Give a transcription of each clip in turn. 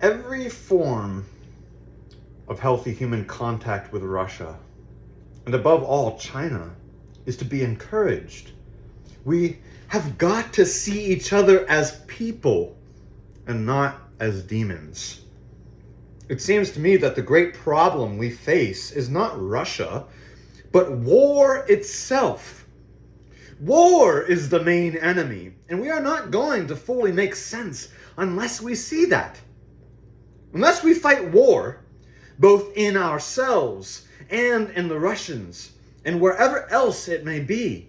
Every form of healthy human contact with Russia, and above all China, is to be encouraged. We have got to see each other as people and not as demons. It seems to me that the great problem we face is not Russia, but war itself. War is the main enemy, and we are not going to fully make sense unless we see that. Unless we fight war, both in ourselves and in the Russians, and wherever else it may be,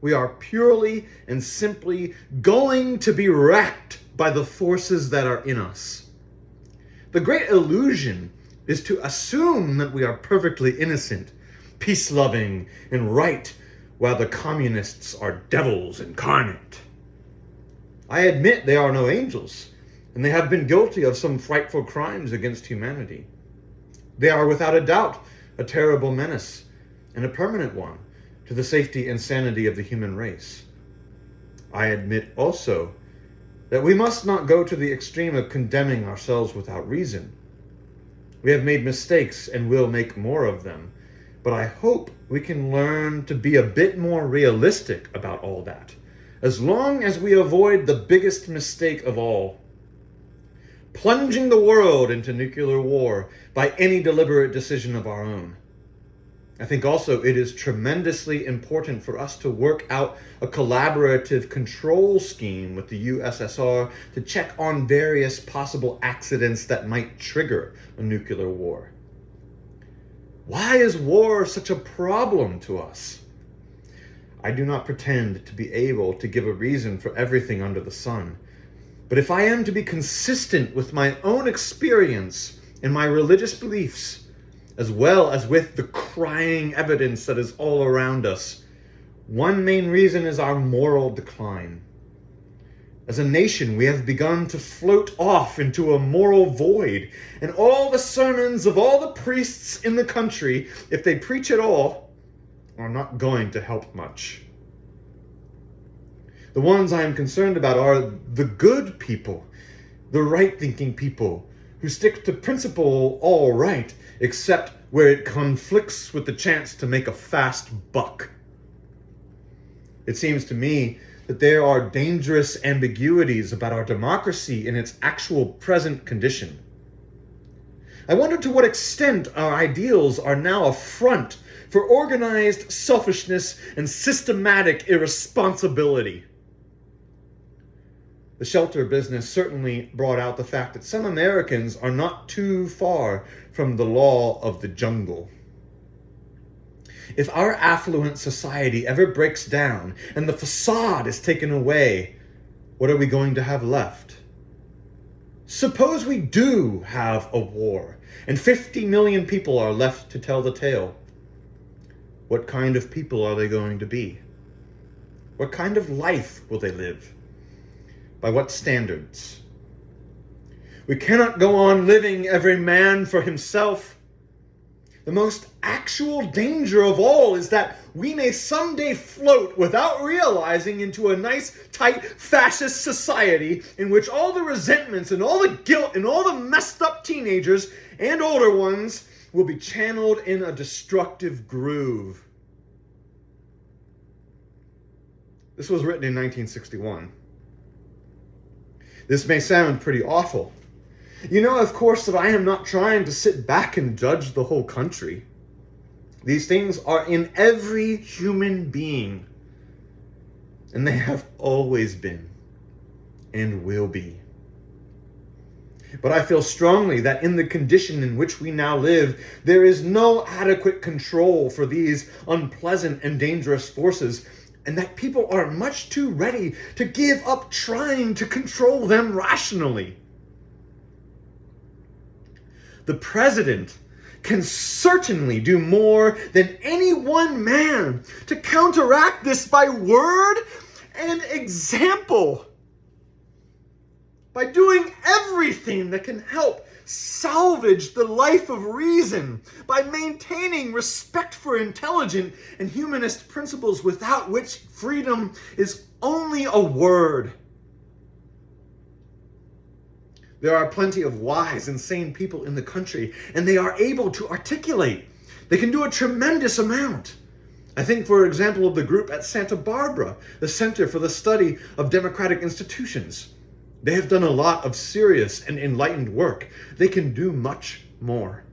we are purely and simply going to be wrecked by the forces that are in us. The great illusion is to assume that we are perfectly innocent, peace-loving, and right, while the communists are devils incarnate. I admit they are no angels, and they have been guilty of some frightful crimes against humanity. They are without a doubt a terrible menace, and a permanent one, to the safety and sanity of the human race. I admit also that we must not go to the extreme of condemning ourselves without reason. We have made mistakes and will make more of them, but I hope we can learn to be a bit more realistic about all that, as long as we avoid the biggest mistake of all: plunging the world into nuclear war by any deliberate decision of our own. I think also it is tremendously important for us to work out a collaborative control scheme with the USSR to check on various possible accidents that might trigger a nuclear war. Why is war such a problem to us? I do not pretend to be able to give a reason for everything under the sun. But if I am to be consistent with my own experience and my religious beliefs, as well as with the crying evidence that is all around us, one main reason is our moral decline. As a nation, we have begun to float off into a moral void, and all the sermons of all the priests in the country, if they preach at all, are not going to help much. The ones I am concerned about are the good people, the right-thinking people, who stick to principle all right, except where it conflicts with the chance to make a fast buck. It seems to me that there are dangerous ambiguities about our democracy in its actual present condition. I wonder to what extent our ideals are now a front for organized selfishness and systematic irresponsibility. The shelter business certainly brought out the fact that some Americans are not too far from the law of the jungle. If our affluent society ever breaks down and the facade is taken away, what are we going to have left? Suppose we do have a war and 50 million people are left to tell the tale. What kind of people are they going to be? What kind of life will they live? By what standards? We cannot go on living every man for himself. The most actual danger of all is that we may someday float without realizing into a nice, tight, fascist society in which all the resentments and all the guilt and all the messed up teenagers and older ones will be channeled in a destructive groove. This was written in 1961. This may sound pretty awful. You know, of course, that I am not trying to sit back and judge the whole country. These things are in every human being, and they have always been and will be. But I feel strongly that in the condition in which we now live, there is no adequate control for these unpleasant and dangerous forces, and that people are much too ready to give up trying to control them rationally. The president can certainly do more than any one man to counteract this by word and example. By doing everything that can help salvage the life of reason, by maintaining respect for intelligent and humanist principles without which freedom is only a word. There are plenty of wise and sane people in the country, and they are able to articulate. They can do a tremendous amount. I think, for example, of the group at Santa Barbara, the Center for the Study of Democratic Institutions. They have done a lot of serious and enlightened work. They can do much more.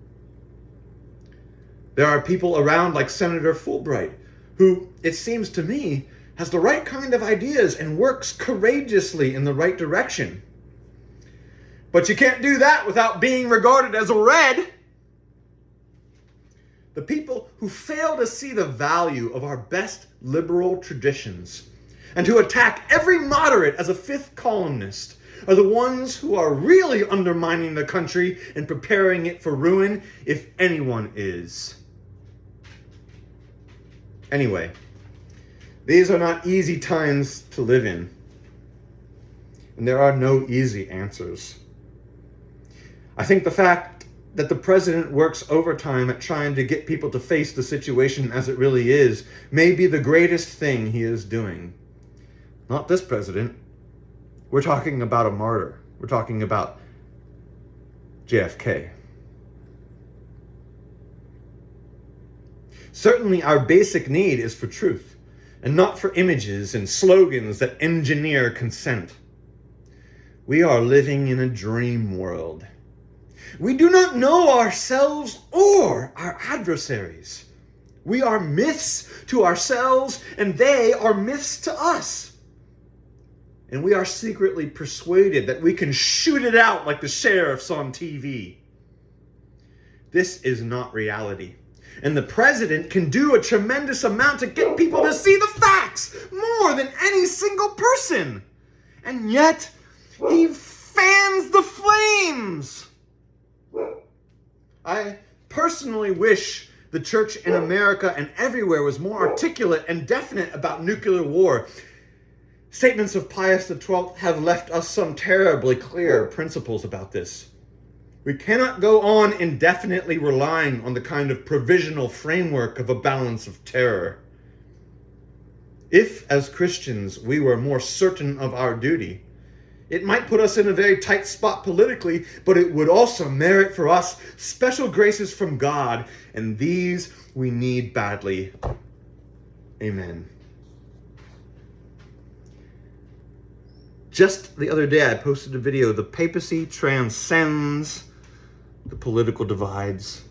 There are people around like Senator Fulbright, who, it seems to me, has the right kind of ideas and works courageously in the right direction. But you can't do that without being regarded as a red. The people who fail to see the value of our best liberal traditions and who attack every moderate as a fifth columnist are the ones who are really undermining the country and preparing it for ruin, if anyone is. Anyway, these are not easy times to live in, and there are no easy answers. I think the fact that the president works overtime at trying to get people to face the situation as it really is may be the greatest thing he is doing. Not this president. We're talking about a martyr. We're talking about JFK. Certainly our basic need is for truth, and not for images and slogans that engineer consent. We are living in a dream world. We do not know ourselves or our adversaries. We are myths to ourselves, and they are myths to us. And we are secretly persuaded that we can shoot it out like the sheriffs on TV. This is not reality. And the president can do a tremendous amount to get people to see the facts more than any single person. And yet, he fans the flames. I personally wish the church in America and everywhere was more articulate and definite about nuclear war. Statements of Pius XII have left us some terribly clear principles about this. We cannot go on indefinitely relying on the kind of provisional framework of a balance of terror. If, as Christians, we were more certain of our duty, it might put us in a very tight spot politically, but it would also merit for us special graces from God, and these we need badly. Amen. Just the other day, I posted a video, "The Papacy Transcends the Political Divides."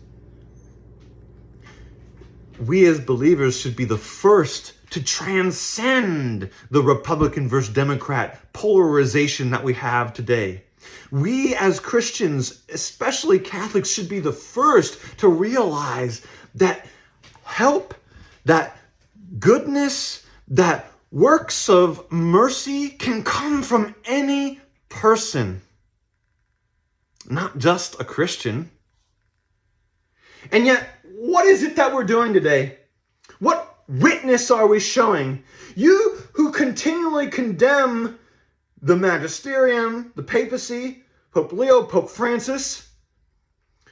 We as believers should be the first to transcend the Republican versus Democrat polarization that we have today. We as Christians, especially Catholics, should be the first to realize that help, that goodness, that works of mercy can come from any person, not just a Christian. And yet, what is it that we're doing today? What witness are we showing? You who continually condemn the magisterium, the papacy, Pope Leo, Pope Francis,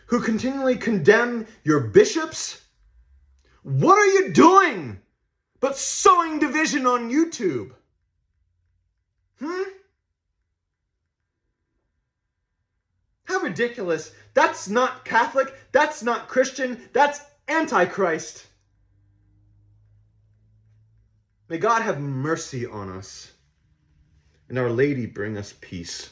who continually condemn your bishops, what are you doing but sowing division on YouTube? How ridiculous. That's not Catholic. That's not Christian. That's Antichrist. May God have mercy on us, and Our Lady bring us peace.